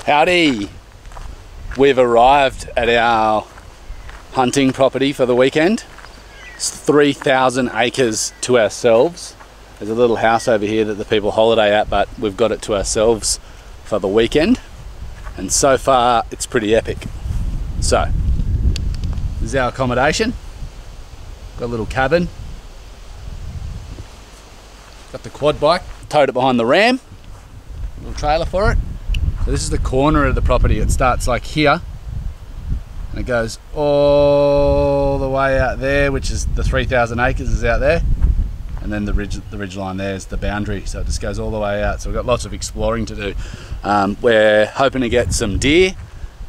Howdy! We've arrived at our hunting property for the weekend. It's 3,000 acres to ourselves. There's a little house over here that the people holiday at, but we've got it to ourselves for the weekend. And so far, it's pretty epic. So, this is our accommodation. Got a little cabin. Got the quad bike, towed it behind the ram. Little trailer for it. So this is the corner of the property. It starts like here and it goes all the way out there, which is the 3,000 acres is out there, and then the ridge line there is the boundary, so it just goes all the way out. So we've got lots of exploring to do. We're hoping to get some deer,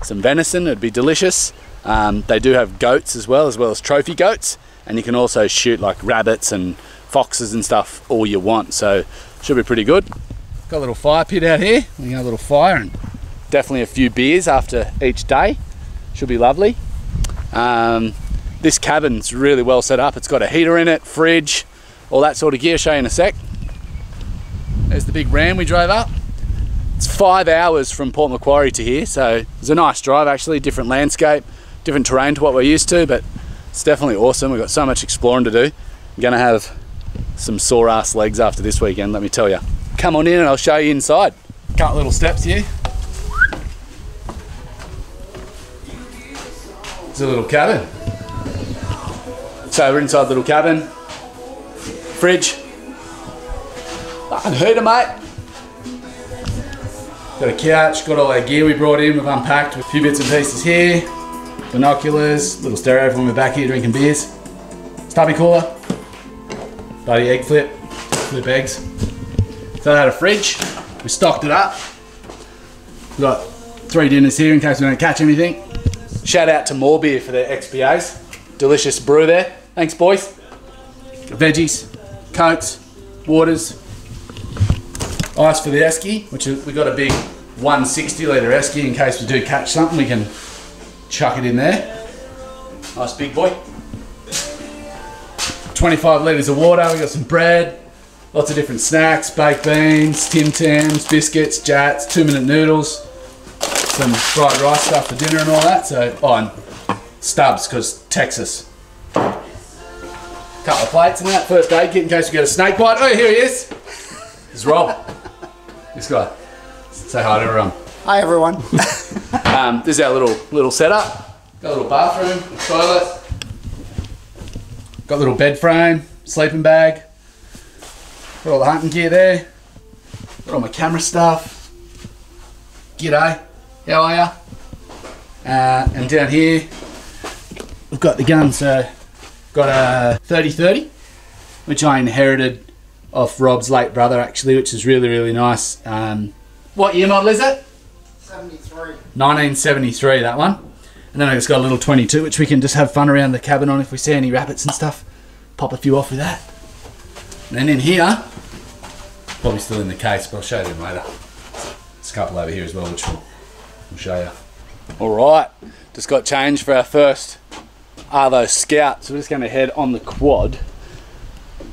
some venison. It'd be delicious. They do have goats as well as trophy goats, and you can also shoot like rabbits and foxes and stuff all you want, so should be pretty good. Got a little fire pit out here. We got a little fire and definitely a few beers after each day. Should be lovely. This cabin's really well set up. It's got a heater in it, fridge, all that sort of gear. I'll show you in a sec. There's the big ram we drove up. It's 5 hours from Port Macquarie to here, so it's a nice drive actually. Different landscape, different terrain to what we're used to, but it's definitely awesome. We've got so much exploring to do. I'm gonna have some sore ass legs after this weekend, let me tell you. Come on in and I'll show you inside. Couple little steps here. It's a little cabin. So we're inside the little cabin. Fridge. Fucking heater, mate. Got a couch, got all our gear we brought in, we've unpacked with a few bits and pieces here. Binoculars, little stereo from the back here drinking beers. Stubby cooler. Bloody egg flip eggs. So I had a fridge, we stocked it up. We've got 3 dinners here in case we don't catch anything. Shout out to More Beer for their XPAs. Delicious brew there. Thanks boys. Veggies, cokes, waters. Ice for the esky, which we got a big 160 litre esky in case we do catch something, we can chuck it in there. Nice big boy. 25 litres of water, we got some bread. Lots of different snacks, baked beans, Tim Tams, biscuits, jats, 2-minute noodles, some fried rice stuff for dinner and all that. So, and stubs, because Texas. Couple of plates and that, first aid kit in case we get a snake bite. Oh, here he is. It's Rob. This guy. Say hi to everyone. Hi everyone. This is our little setup. Got a little bathroom, toilet. Got a little bed frame, sleeping bag. Got all the hunting gear there. Got all my camera stuff. G'day, how are ya? And down here, we've got the gun. So, got a 30-30, which I inherited off Rob's late brother actually, which is really, really nice. What year model is it? 73. 1973, that one. And then I just got a little 22, which we can just have fun around the cabin on if we see any rabbits and stuff. Pop a few off with that. And then in here, probably still in the case, but I'll show you them later. There's a couple over here as well, which we'll show you. All right, just got changed for our first Arvo Scout. So we're just going to head on the quad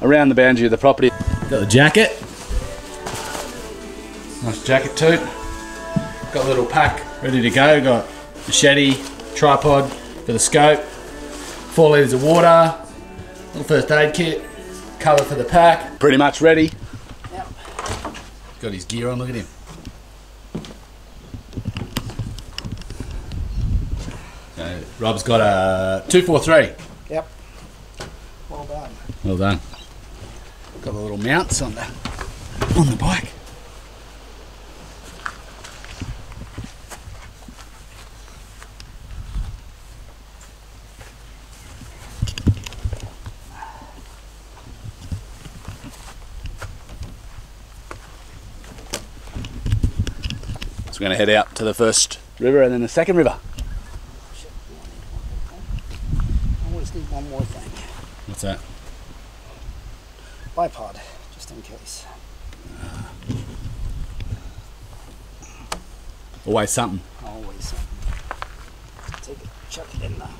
around the boundary of the property. Got the jacket. Nice jacket tote. Got a little pack ready to go. Got machete, tripod, got a scope, 4 litres of water, little first aid kit, cover for the pack. Pretty much ready. Yep. Got his gear on, look at him. Rob's got a 243. Yep. Well done. Well done. Got the little mounts on the bike. So we're going to head out to the first river and then the second river. I always need one more thing. What's that? Bipod, just in case. Always something. Always something. Take it, chuck it in there.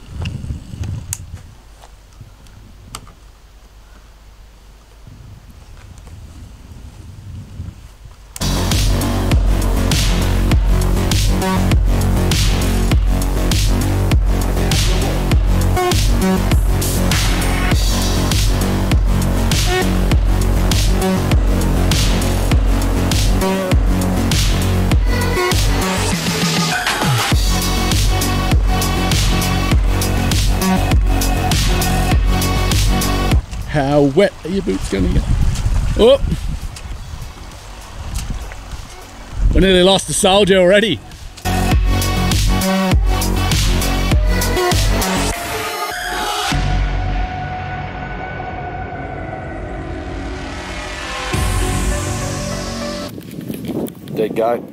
How wet are your boots going to get? Oh! We nearly lost the soldier already. Dead goat.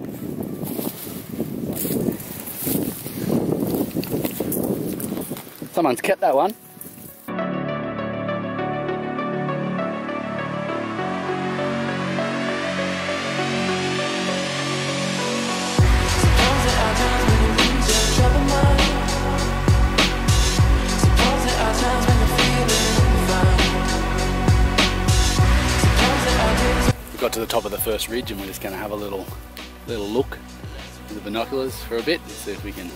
Someone's kept that one. Got to the top of the first ridge and we're just going to have a little look with the binoculars for a bit and see if we can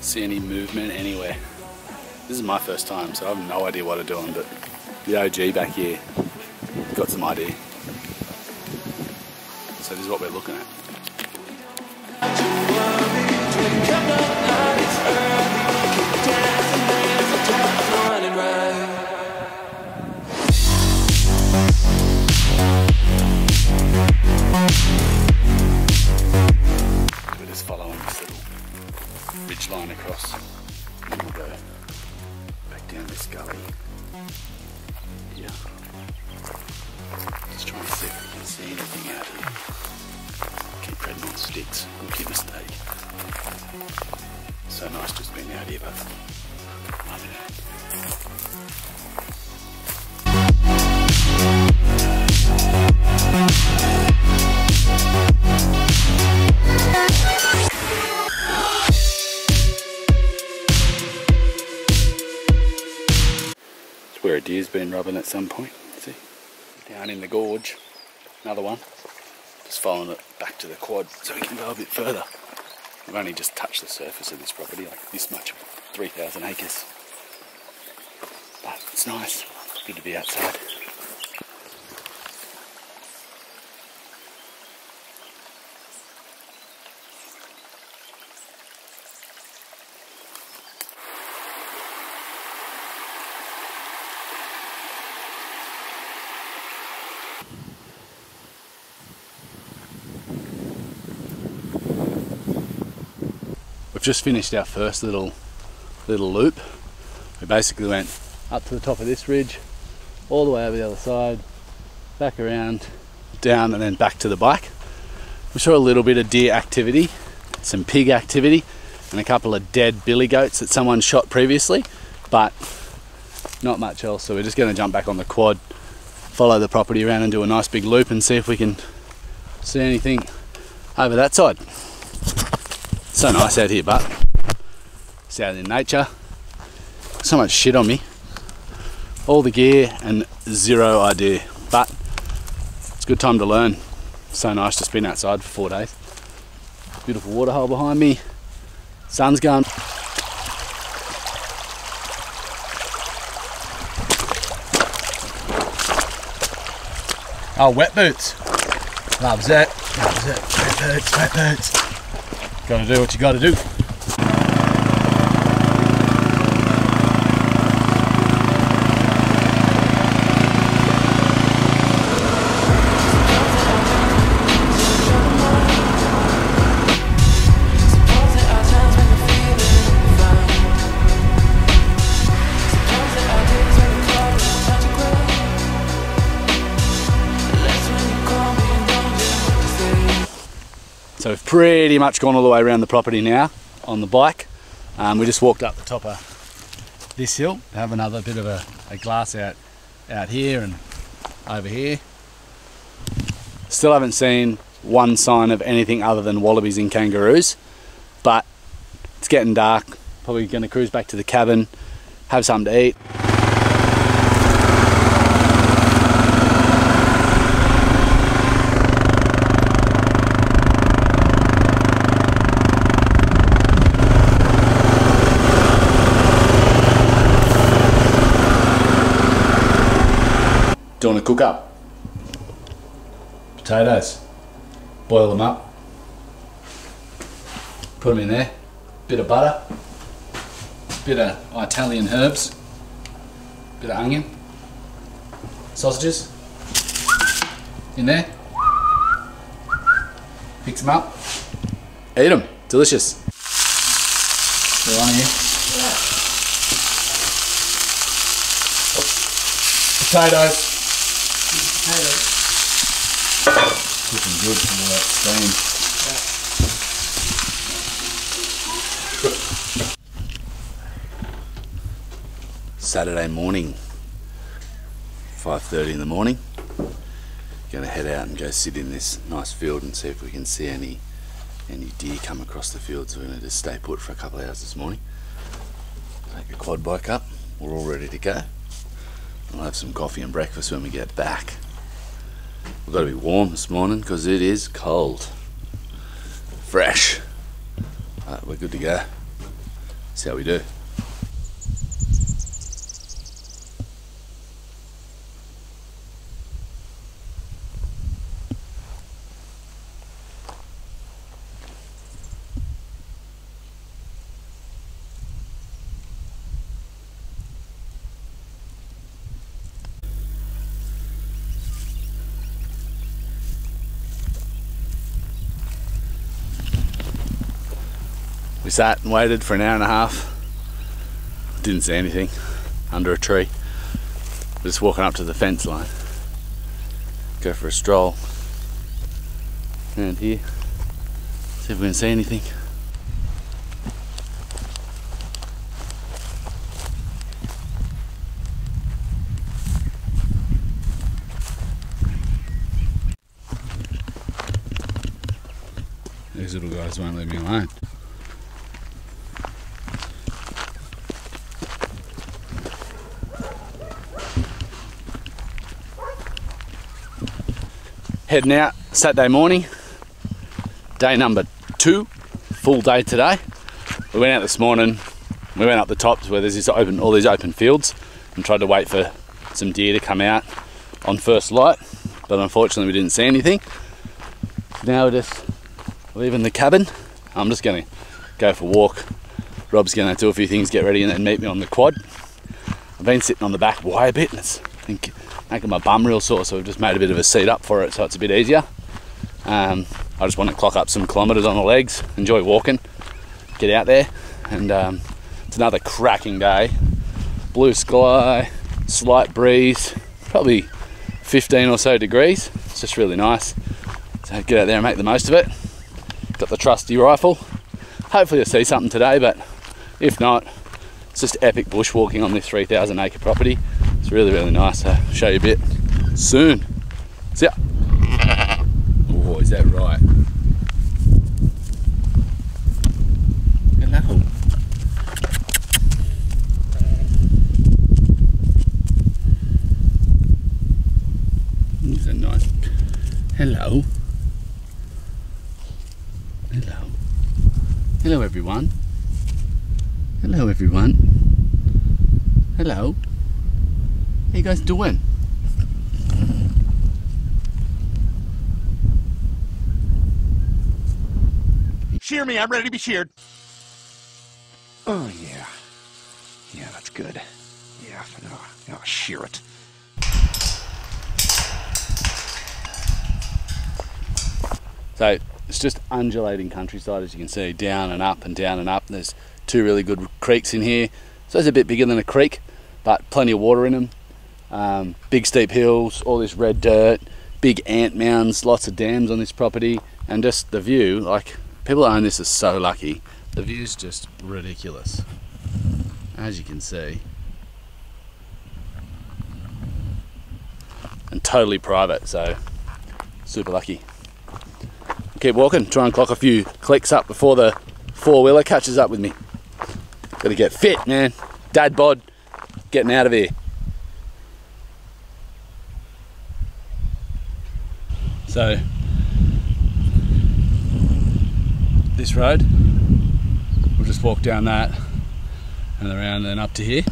see any movement anywhere. This is my first time, so I have no idea what I'm doing, but the OG back here got some idea. So this is what we're looking at. We're just following this little ridge line across and we'll go back down this gully here. Just trying to see if we can see anything out here. Keep treading on sticks, rookie mistake. So nice just being out here, but loving it. Where a deer's been rubbing at some point, see? Down in the gorge, another one. Just following it back to the quad so we can go a bit further. We've only just touched the surface of this property, like this much, 3,000 acres. But it's nice, good to be outside. We've just finished our first little loop. We basically went up to the top of this ridge, all the way over the other side, back around, down and then back to the bike. We saw a little bit of deer activity, some pig activity, and a couple of dead billy goats that someone shot previously, but not much else. So we're just going to jump back on the quad, follow the property around and do a nice big loop and see if we can see anything over that side. So nice out here, but it's out in nature. So much shit on me. All the gear and zero idea, but it's a good time to learn. So nice to spin outside for 4 days. Beautiful waterhole behind me. Sun's going. Oh, wet boots. Loves it. Loves it. Wet boots, wet boots. Gotta do what you gotta do. So we've pretty much gone all the way around the property now on the bike. We just walked up the top of this hill, have another bit of a glass out here and over here. Still haven't seen one sign of anything other than wallabies and kangaroos, but it's getting dark. Probably going to cruise back to the cabin, have something to eat. Doing a cook up. Potatoes. Boil them up. Put them in there. Bit of butter. Bit of Italian herbs. Bit of onion. sausages in there. Picks them up. Eat them. Delicious. They're on here. Yeah. Potatoes. Potatoes. Looking good from all that steam. Saturday morning, 5:30 in the morning. Going to head out and go sit in this nice field and see if we can see any deer come across the field. So we're going to just stay put for a couple of hours this morning. Take the quad bike up. We're all ready to go. We'll have some coffee and breakfast when we get back. We've got to be warm this morning because it is cold. Fresh. We're good to go. See how we do. We sat and waited for an hour and a half. Didn't see anything under a tree. We're just walking up to the fence line. Go for a stroll around here. See if we can see anything. These little guys won't leave me alone. Heading out Saturday morning, day number 2, full day today. We went out this morning, we went up the tops where there's all these open fields and tried to wait for some deer to come out on first light, but unfortunately we didn't see anything. Now we're just leaving the cabin. I'm just going to go for a walk. Rob's going to do a few things, get ready, and then meet me on the quad. I've been sitting on the back way a bit and it's making my bum real sore, so we've just made a bit of a seat up for it so it's a bit easier. I just want to clock up some kilometres on the legs, enjoy walking, get out there, and it's another cracking day. Blue sky, slight breeze, probably 15 or so degrees. It's just really nice. So get out there and make the most of it. Got the trusty rifle. Hopefully you'll see something today, but if not, it's just epic bushwalking on this 3,000 acre property. It's really, really nice. I'll show you a bit soon. See ya. Oh, is that right? Hello. He's a nice. Hello. Hello. Hello, everyone. Hello, everyone. Hello. How you guys doing? Shear me, I'm ready to be sheared. Oh yeah. Yeah, that's good. Yeah, no, shear it. So it's just undulating countryside, as you can see, down and up and down and up. There's 2 really good creeks in here. So it's a bit bigger than a creek, but plenty of water in them. Big steep hills, all this red dirt, big ant mounds, lots of dams on this property, and just the view, like, people that own this are so lucky. The view's just ridiculous, as you can see. And totally private, so super lucky. Keep walking, try and clock a few clicks up before the 4-wheeler catches up with me. Gotta get fit, man. Dad bod, getting out of here. So, this road, we'll just walk down that and around and up to here.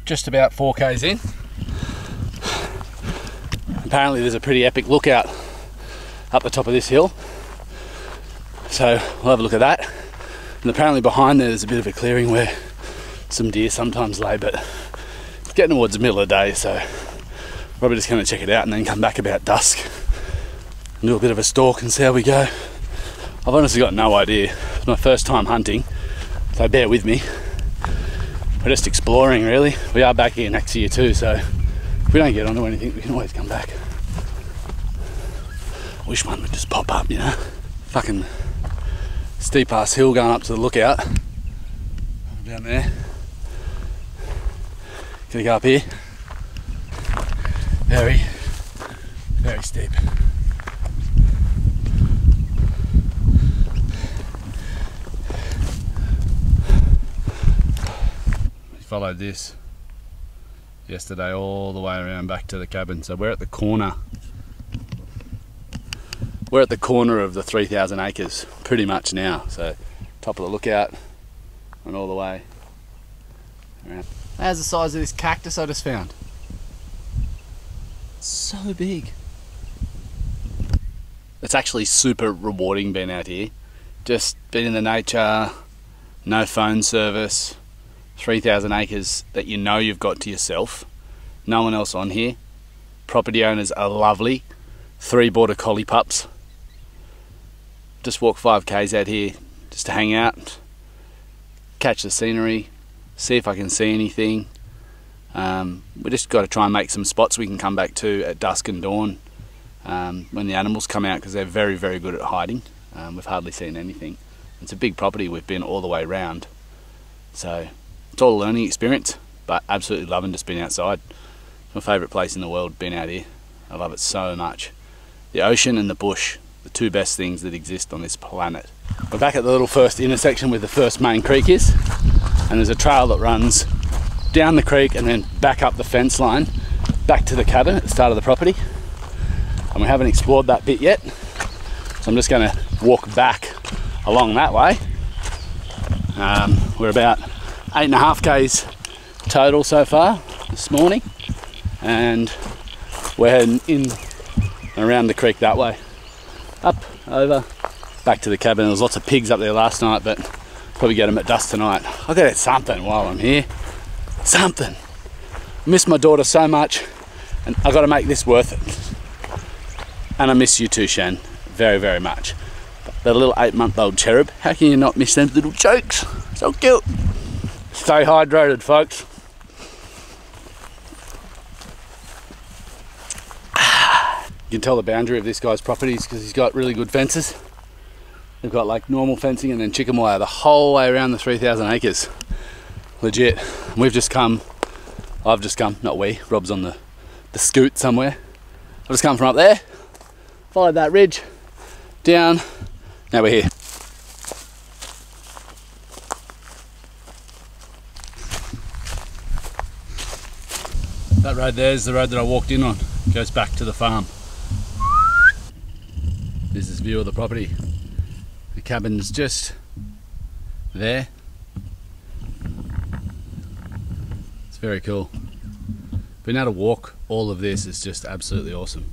Just about 4 k's in. apparently there's a pretty epic lookout up the top of this hill. So we'll have a look at that. And apparently behind there's a bit of a clearing where some deer sometimes lay, but it's getting towards the middle of the day, so probably just going to check it out and then come back about dusk and do a bit of a stalk and see how we go. I've honestly got no idea. It's my first time hunting, so bear with me. We're just exploring, really. We are back here next year too, so if we don't get onto anything, we can always come back. I wish one would just pop up, you know. Fucking steep ass hill going up to the lookout. Down there. Gonna go up here. Very, very steep. We followed this yesterday all the way around back to the cabin. So we're at the corner. We're at the corner of the 3,000 acres pretty much now. So top of the lookout and all the way around. How's the size of this cactus I just found? It's so big. It's actually super rewarding being out here. Just being in the nature, no phone service, 3,000 acres that you know you've got to yourself. No one else on here. Property owners are lovely. 3 border collie pups. Just walk 5k's out here just to hang out, catch the scenery, see if I can see anything. We just got to try and make some spots we can come back to at dusk and dawn when the animals come out, because they're very, very good at hiding. We've hardly seen anything. It's a big property, we've been all the way around. So it's all a learning experience, but absolutely loving just being outside. It's my favourite place in the world, being out here. I love it so much. The ocean and the bush, the 2 best things that exist on this planet. We're back at the little first intersection where the first main creek is, and there's a trail that runs down the creek and then back up the fence line back to the cabin at the start of the property, and we haven't explored that bit yet, so I'm just going to walk back along that way. We're about 8.5k's total so far this morning, and we're heading in around the creek that way, up, over, back to the cabin. There was lots of pigs up there last night, but probably get them at dusk tonight. I'll get something while I'm here. Something. I miss my daughter so much, and I got to make this worth it. And I miss you too, Shan, very, very much. That little 8-month-old cherub, how can you not miss them little jokes? So cute. Stay hydrated, folks. You can tell the boundary of this guy's properties because he's got really good fences. They've got like normal fencing and then chicken wire the whole way around the 3,000 acres. Legit. We've just come, I've just come, not we, Rob's on the scoot somewhere. I've just come from up there, followed that ridge, down, now we're here. That road there is the road that I walked in on. It goes back to the farm. This is a view of the property. The cabin's just there. It's very cool. Being able to walk all of this is just absolutely awesome.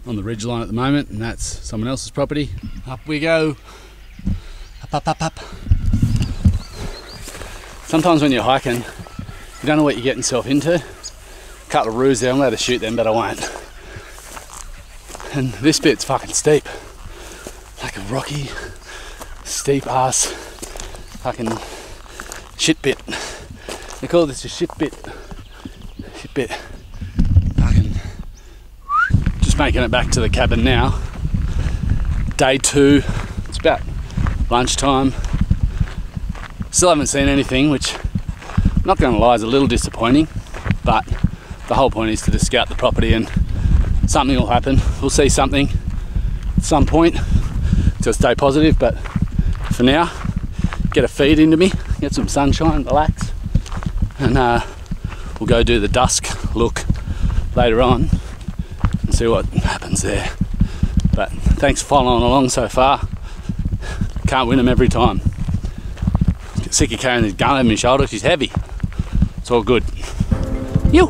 On the ridge line at the moment, and that's someone else's property. Up we go. Up, up, up, up. Sometimes when you're hiking, you don't know what you're getting yourself into. A couple of roos there, I'm allowed to shoot them, but I won't. And this bit's fucking steep. Like a rocky, steep ass fucking shit bit. They call this a shit bit. Shit bit. Fucking. Just making it back to the cabin now. Day 2. It's about lunchtime. Still haven't seen anything, which I'm not going to lie is a little disappointing, but the whole point is to just scout the property and something will happen. We'll see something at some point. To stay positive, but for now, get a feed into me, get some sunshine, relax, and we'll go do the dusk look later on and see what happens there. But thanks for following along so far. Can't win them every time. Get sick of carrying this gun over my shoulder. She's heavy. It's all good. You.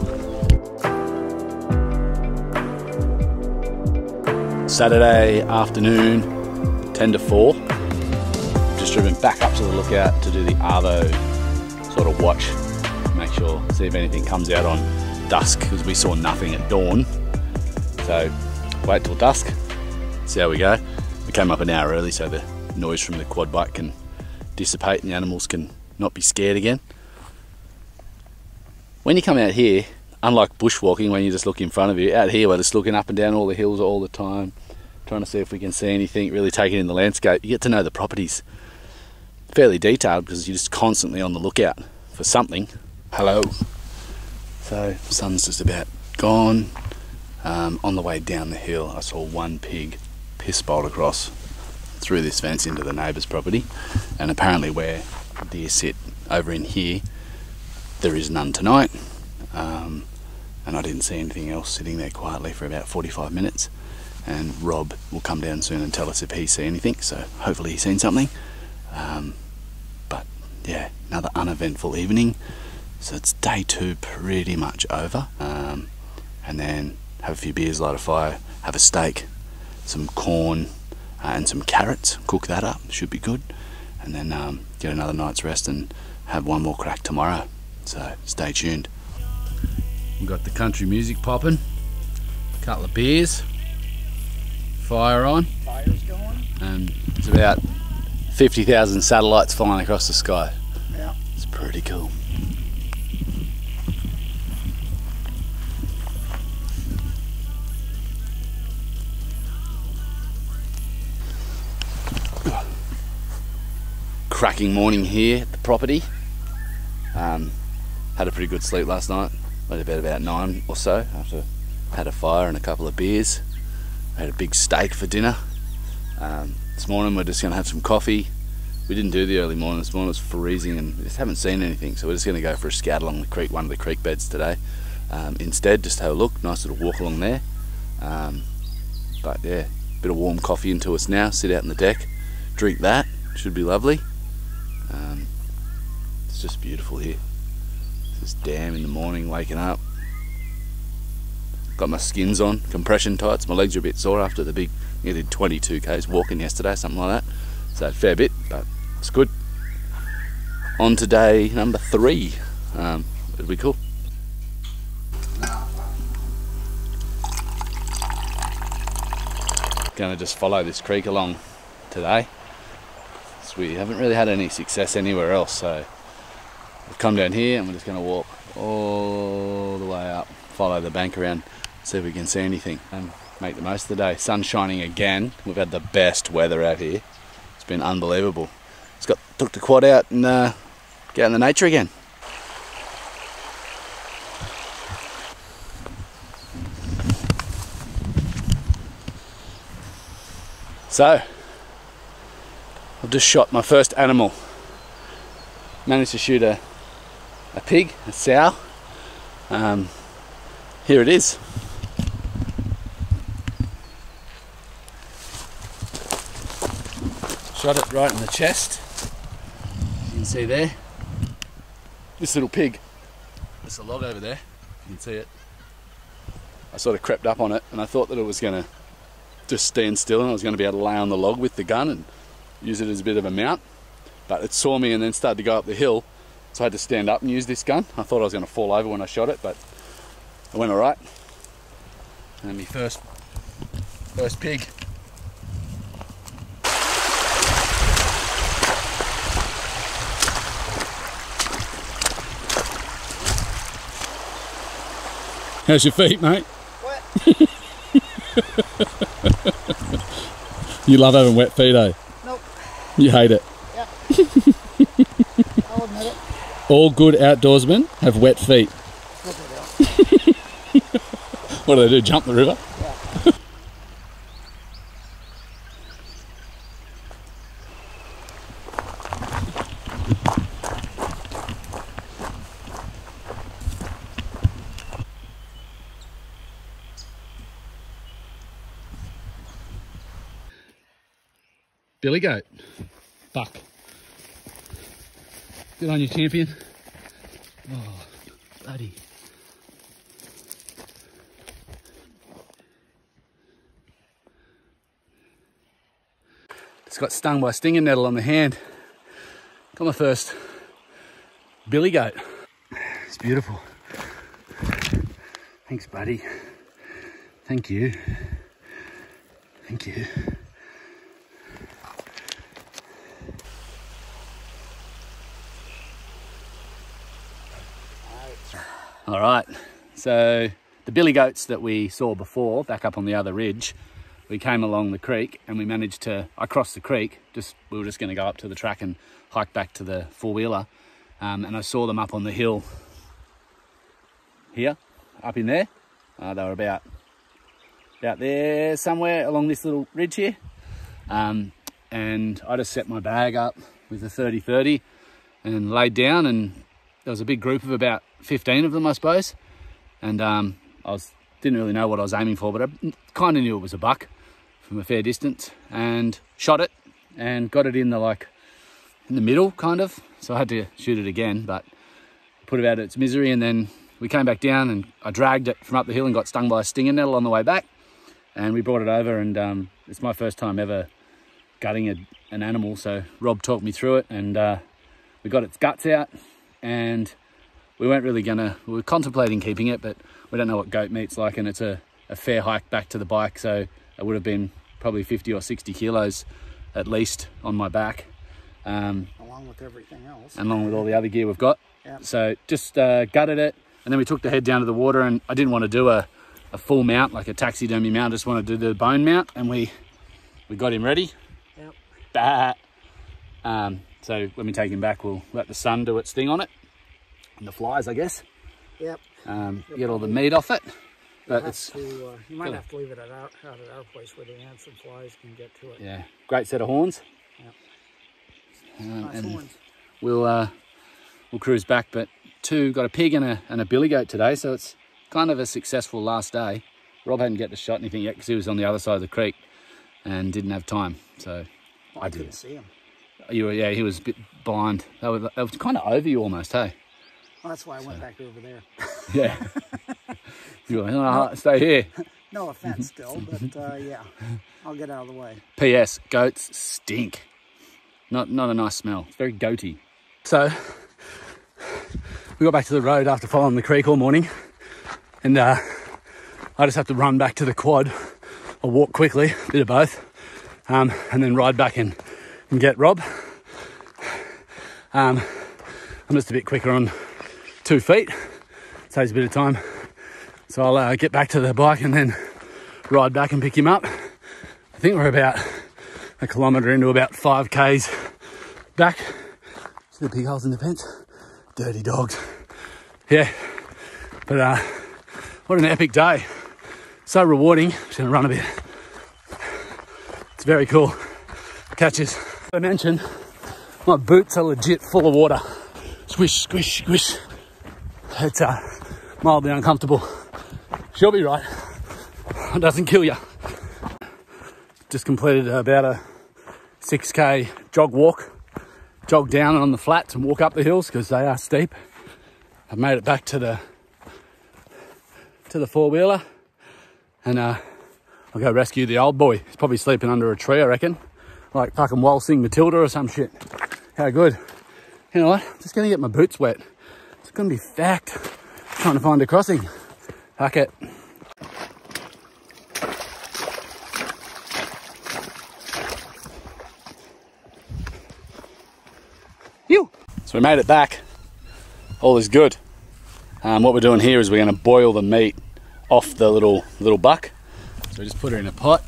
Saturday afternoon, 10 to 4. Just driven back up to the lookout to do the Arvo sort of watch. Make sure, see if anything comes out on dusk, because we saw nothing at dawn. So wait till dusk, see how we go. We came up an hour early so the noise from the quad bike can dissipate and the animals can not be scared again. When you come out here, unlike bushwalking when you just look in front of you, out here we're just looking up and down all the hills all the time, trying to see if we can see anything, really taking in the landscape. You get to know the properties fairly detailed because you're just constantly on the lookout for something. Hello. So sun's just about gone. On the way down the hill I saw one pig piss bolt across through this fence into the neighbour's property, and apparently where deer sit over in here there is none tonight, and I didn't see anything else sitting there quietly for about 45 minutes, and Rob will come down soon and tell us if he's seen anything, so hopefully he's seen something. But yeah, another uneventful evening. So it's day 2 pretty much over, and then have a few beers, light a fire, have a steak, some corn and some carrots, cook that up, should be good, and then get another night's rest and have one more crack tomorrow. So stay tuned. We've got the country music popping, a couple of beers, fire on, Fire's going. and it's about 50,000 satellites flying across the sky. Yeah. It's pretty cool. Cracking morning here at the property. Had a pretty good sleep last night. Went to bed about 9 or so after had a fire and a couple of beers. Had a big steak for dinner. This morning we're just going to have some coffee. We didn't do the early morning. This morning was freezing and we just haven't seen anything, so we're just going to go for a scout along the creek, one of the creek beds today. Instead, just have a look, nice little walk along there. But yeah, bit of warm coffee into us now, sit out on the deck, drink that, should be lovely. It's just beautiful here. This dam in the morning, waking up. Got my skins on, compression tights. My legs are a bit sore after the big, I did 22 k's walking yesterday, something like that. So a fair bit, but it's good. On to day number 3. It'll be cool. Gonna just follow this creek along today. So we haven't really had any success anywhere else, so we've come down here and we're just going to walk all the way up, follow the bank around, see if we can see anything and make the most of the day. Sun's shining again. We've had the best weather out here. It's been unbelievable. Took the quad out and get out in the nature again. So I've just shot my first animal. Managed to shoot a pig, a sow. Here it is. Shot it right in the chest. You can see there. This little pig. There's a log over there. You can see it. I sort of crept up on it and I thought that it was going to just stand still and I was going to be able to lay on the log with the gun and use it as a bit of a mount, but it saw me and then started to go up the hill, so I had to stand up and use this gun. I thought I was going to fall over when I shot it, but it went alright. And my first pig. How's your feet, mate? Wet. You love having wet feet, eh? Nope. You hate it. Yeah. I'll admit it. All good outdoorsmen have wet feet. What do they do, jump the river? Yeah. Billy goat. Buck. Good on you, champion. Oh, bloody. Just got stung by a stinging nettle on the hand. Got my first billy goat. It's beautiful. Thanks, buddy. Thank you. Thank you. All right, so the billy goats that we saw before, back up on the other ridge, we came along the creek and we managed to, I crossed the creek, we were just gonna go up to the track and hike back to the four-wheeler. And I saw them up on the hill here, up in there. They were about there somewhere along this little ridge here. And I just set my bag up with a 30-30 and laid down, and there was a big group of about 15 of them, I suppose. And didn't really know what I was aiming for, but I kind of knew it was a buck from a fair distance, and shot it and got it in the middle, kind of. So I had to shoot it again, but put it out of its misery. And then we came back down and I dragged it from up the hill and got stung by a stinging nettle on the way back. And we brought it over, and it's my first time ever gutting an animal. So Rob talked me through it, and we got its guts out, and we weren't really we were contemplating keeping it, but we don't know what goat meat's like, and it's a fair hike back to the bike. So it would have been probably 50 or 60 kilos at least on my back. Along with everything else. Along with all the other gear we've got. Yep. So just gutted it, and then we took the head down to the water, and I didn't want to do a full mount, like a taxidermy mount. I just wanted to do the bone mount, and we got him ready. Yep. Bah. So when we take him back, we'll let the sun do its thing on it, and the flies, I guess. Yep. Get all the meat off it. But you might have to leave it out at our place where the ants and flies can get to it. Yeah, great set of horns. Yep. Nice horns. We'll cruise back, but got a pig and a billy goat today, so it's kind of a successful last day. Rob hadn't get to shot anything yet because he was on the other side of the creek and didn't have time, so I did. Couldn't see him. Yeah, he was a bit blind. They was kind of over you almost, hey? Well, that's why I went back over there. Yeah. You were like, stay here. No offense still, but yeah, I'll get out of the way. P.S. Goats stink. Not a nice smell. It's very goaty. So we got back to the road after following the creek all morning, and I just have to run back to the quad or walk quickly, a bit of both, and then ride back and get Rob. I'm just a bit quicker on 2 feet, saves a bit of time. So I'll get back to the bike and then ride back and pick him up. I think we're about a kilometre into about 5 Ks back. See the pig holes in the fence? Dirty dogs. Yeah, but what an epic day. So rewarding. Just gonna run a bit. It's very cool. Catches. I mentioned my boots are legit full of water. Squish, squish, squish. It's mildly uncomfortable. She'll be right. It doesn't kill you. Just completed about a 6K jog down on the flats and walk up the hills because they are steep. I've made it back to the four-wheeler, and I'll go rescue the old boy. He's probably sleeping under a tree, I reckon, like fucking waltzing Matilda or some shit. How good. You know what? I'm just gonna get my boots wet. It's gonna be fact trying to find a crossing. Fuck it. So we made it back. All is good. What we're doing here is we're going to boil the meat off the little buck. So we just put her in a pot,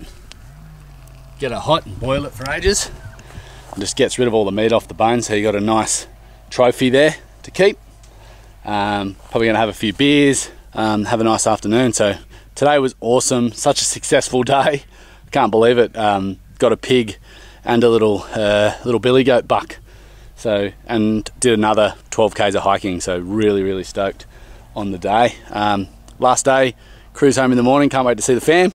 get her hot and boil it for ages. It just gets rid of all the meat off the bone, so you got a nice trophy there to keep. Probably going to have a few beers, have a nice afternoon. So today was awesome, such a successful day. Can't believe it. Got a pig and a little billy goat buck. So, and did another 12 Ks of hiking, so really stoked on the day. Last day, cruise home in the morning, can't wait to see the fam.